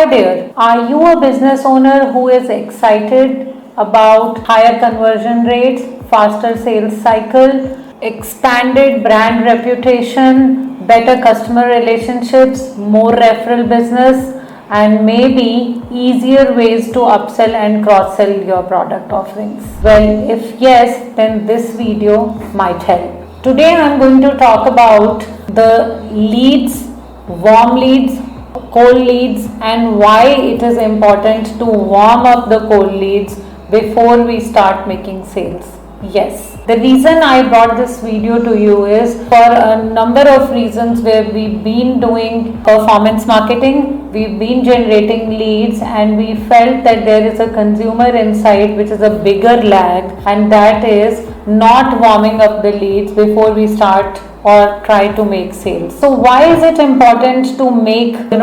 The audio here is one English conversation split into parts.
Hi there, are you a business owner who is excited about higher conversion rates, faster sales cycle, expanded brand reputation, better customer relationships, more referral business, and maybe easier ways to upsell and cross sell your product offerings? Well, if yes, then this video might help. Today I'm going to talk about the leads, warm leads, cold leads, and why it is important to warm up the cold leads before we start making sales. Yes, the reason I brought this video to you is for a number of reasons where we've been doing performance marketing, we've been generating leads, and we felt that there is a consumer insight which is a bigger lag, and that is not warming up the leads before we start or try to make sales. So why is it important to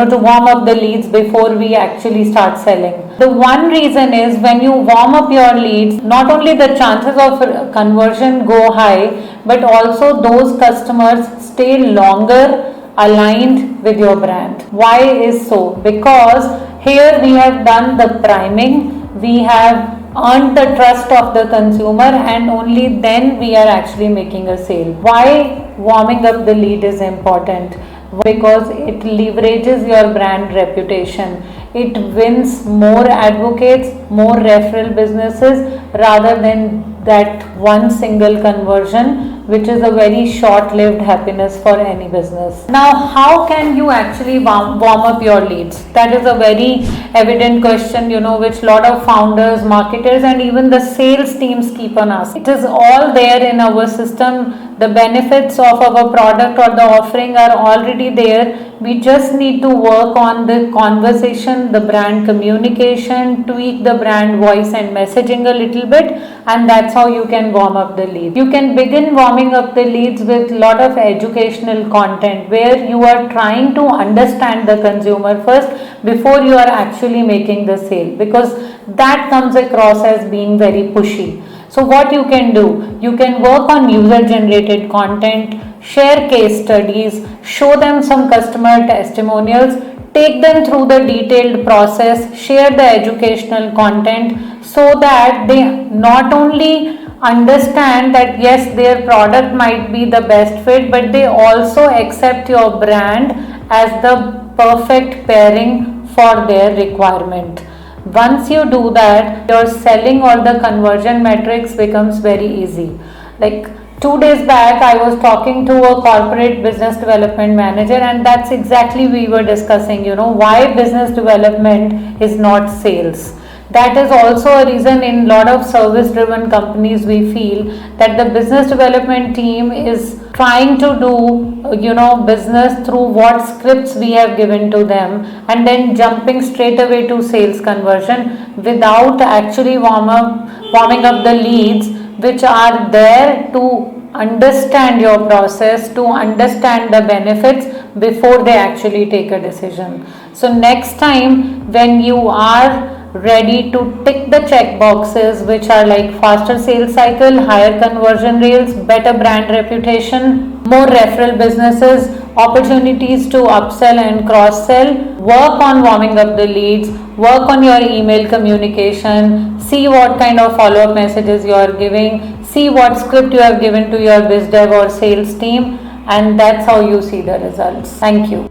to warm up the leads before we actually start selling? The one reason is when you warm up your leads, not only the chances of conversion go high, but also those customers stay longer aligned with your brand. Why is so? Because here we have done the priming, we have earned the trust of the consumer, and only then we are actually making a sale. Why warming up the lead is important? Because it leverages your brand reputation. It wins more advocates, more referral businesses, rather than that one single conversion, which is a very short-lived happiness for any business. Now, how can you actually warm up your leads? That is a very evident question, which a lot of founders, marketers, and even the sales teams keep on asking. It is all there in our system. The benefits of our product or the offering are already there. We just need to work on the conversation, the brand communication, tweak the brand voice and messaging a little bit, and that's how you can warm up the lead. You can begin warming up the leads with a lot of educational content where you are trying to understand the consumer first before you are actually making the sale, because that comes across as being very pushy. So what you can do, you can work on user generated content, share case studies, show them some customer testimonials, take them through the detailed process, share the educational content, so that they not only understand that yes, their product might be the best fit, but they also accept your brand as the perfect pairing for their requirement. Once you do that, your selling or the conversion metrics becomes very easy. Like 2 days back, I was talking to a corporate business development manager, and that's exactly we were discussing, why business development is not sales. That is also a reason in a lot of service driven companies we feel that the business development team is trying to do business through what scripts we have given to them, and then jumping straight away to sales conversion without actually warming up the leads, which are there to understand your process, to understand the benefits before they actually take a decision. So next time when you are ready to tick the check boxes, which are like faster sales cycle, higher conversion rates, better brand reputation, more referral businesses, opportunities to upsell and cross sell, work on warming up the leads, work on your email communication, see what kind of follow-up messages you are giving, see what script you have given to your biz dev or sales team, and that's how you see the results. Thank you.